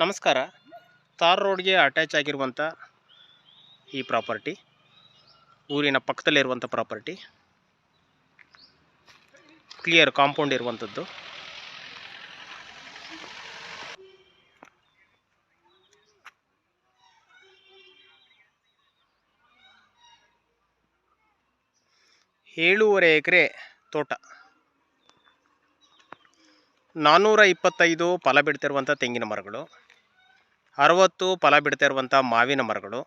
ನಮಸ್ಕಾರ. ತಾರ್ ರೋಡ್ಗೆ ಅಟ್ಯಾಚ್ ಆಗಿರುವಂಥ ಈ ಪ್ರಾಪರ್ಟಿ ಊರಿನ ಪಕ್ಕದಲ್ಲಿರುವಂಥ ಪ್ರಾಪರ್ಟಿ. ಕ್ಲಿಯರ್ ಕಾಂಪೌಂಡ್ ಇರುವಂಥದ್ದು. ಏಳೂವರೆ ಎಕರೆ ತೋಟ, 425 ಫಲ ಬಿಡ್ತಿರುವಂಥ ತೆಂಗಿನ ಮರಗಳು, 60 ಫಲ ಬಿಡ್ತಾ ಇರುವಂಥ ಮಾವಿನ ಮರಗಳು,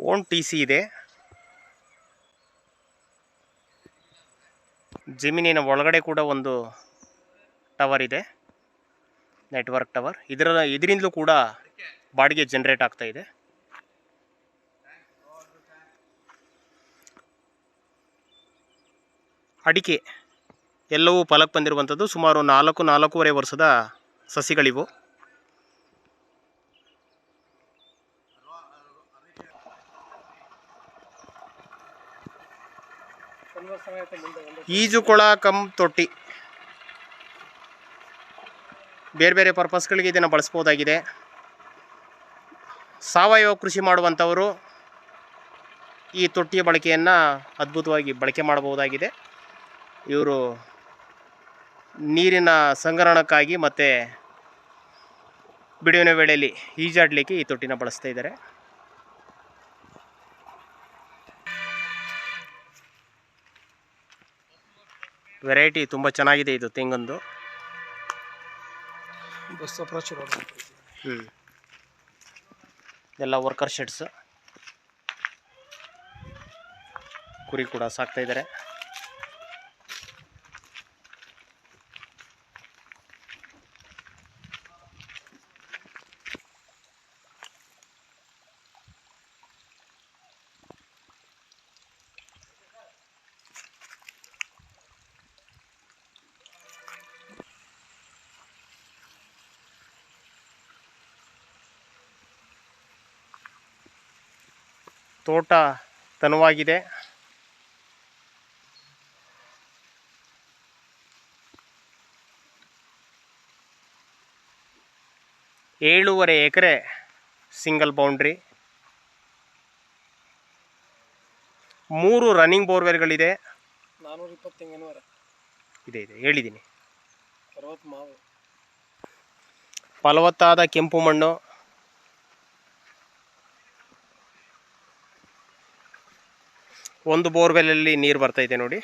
ಓನ್ TC ಇದೆ. ಜಮೀನಿನ ಒಳಗಡೆ ಕೂಡ ಒಂದು ಟವರ್ ಇದೆ, ನೆಟ್ವರ್ಕ್ ಟವರ್. ಇದರಿಂದಲೂ ಕೂಡ ಬಾಡಿಗೆ ಜನರೇಟ್ ಆಗ್ತಾ ಇದೆ. ಅಡಿಕೆ ಎಲ್ಲವೂ ಫಲಕ್ಕೆ ಬಂದಿರುವಂಥದ್ದು. ಸುಮಾರು 4.5 ವರ್ಷದ ಸಸಿಗಳಿವು. ಈಜುಕೊಳ ಕಮ್ ತೊಟ್ಟಿ, ಬೇರೆ ಬೇರೆ ಪರ್ಪಸ್ಗಳಿಗೆ ಇದನ್ನು ಬಳಸ್ಬೋದಾಗಿದೆ. ಸಾವಯವ ಕೃಷಿ ಮಾಡುವಂಥವರು ಈ ತೊಟ್ಟಿಯ ಬಳಕೆಯನ್ನು ಅದ್ಭುತವಾಗಿ ಬಳಕೆ ಮಾಡಬಹುದಾಗಿದೆ. ಇವರು ನೀರಿನ ಸಂಗ್ರಹಣಕ್ಕಾಗಿ ಮತ್ತು ಬಿಡುವಿನ ವೇಳೆಯಲ್ಲಿ ಈಜಾಡಲಿಕ್ಕೆ ಈ ತೊಟ್ಟಿನ ಬಳಸ್ತಾ ಇದ್ದಾರೆ. ವೆರೈಟಿ ತುಂಬ ಚೆನ್ನಾಗಿದೆ ಇದು ತೆಂಗಂದು. ಎಲ್ಲ ವರ್ಕರ್ ಶೆಡ್ಸ್. ಕುರಿ ಕೂಡ ಸಾಕ್ತಾ ಇದ್ದಾರೆ. ತೋಟ ತನುವಾಗಿದೆ. ಏಳೂವರೆ ಎಕರೆ ಸಿಂಗಲ್ ಬೌಂಡ್ರಿ, 3 ರನ್ನಿಂಗ್ ಬೋರ್ವೆಲ್ಗಳಿದೆ. 420 ತೆಂಗಿನ ಮರ ಇದೆ ಹೇಳಿದ್ದೀನಿ. 60 ಮಾವು, ಫಲವತ್ತಾದ ಕೆಂಪು ಮಣ್ಣು, ಒಂದು ಬೋರ್ವೆಲಲ್ಲಿ ನೀರು ಬರ್ತಾ ಇದೆ ನೋಡಿ.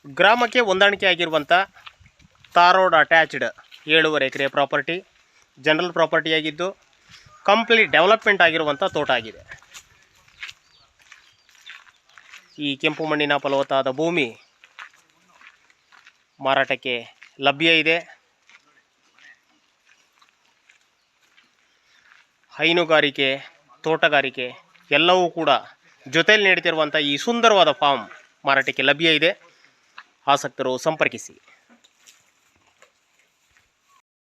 ಗ್ರಾಮಕ್ಕೆ ಹೊಂದಾಣಿಕೆ ಆಗಿರುವಂಥ ತಾರ್ ರೋಡ್ ಅಟ್ಯಾಚ್ಡ್ 7.5 ಎಕರೆ ಪ್ರಾಪರ್ಟಿ, ಜನರಲ್ ಪ್ರಾಪರ್ಟಿಯಾಗಿದ್ದು ಕಂಪ್ಲೀಟ್ ಡೆವಲಪ್ಮೆಂಟ್ ಆಗಿರುವಂಥ ತೋಟ ಆಗಿದೆ. ಈ ಕೆಂಪು ಮಣ್ಣಿನ ಫಲವತ್ತಾದ ಭೂಮಿ ಮಾರಾಟಕ್ಕೆ ಲಭ್ಯ ಇದೆ. ಹೈನುಗಾರಿಕೆ, ತೋಟಗಾರಿಕೆ ಎಲ್ಲವೂ ಕೂಡ ಜೊತೆಯಲ್ಲಿ ನೀಡ್ತಿರುವಂಥ ಈ ಸುಂದರವಾದ ಫಾರ್ಮ್ ಮಾರಾಟಕ್ಕೆ ಲಭ್ಯ ಇದೆ. ಆಸಕ್ತರು ಸಂಪರ್ಕಿಸಿ.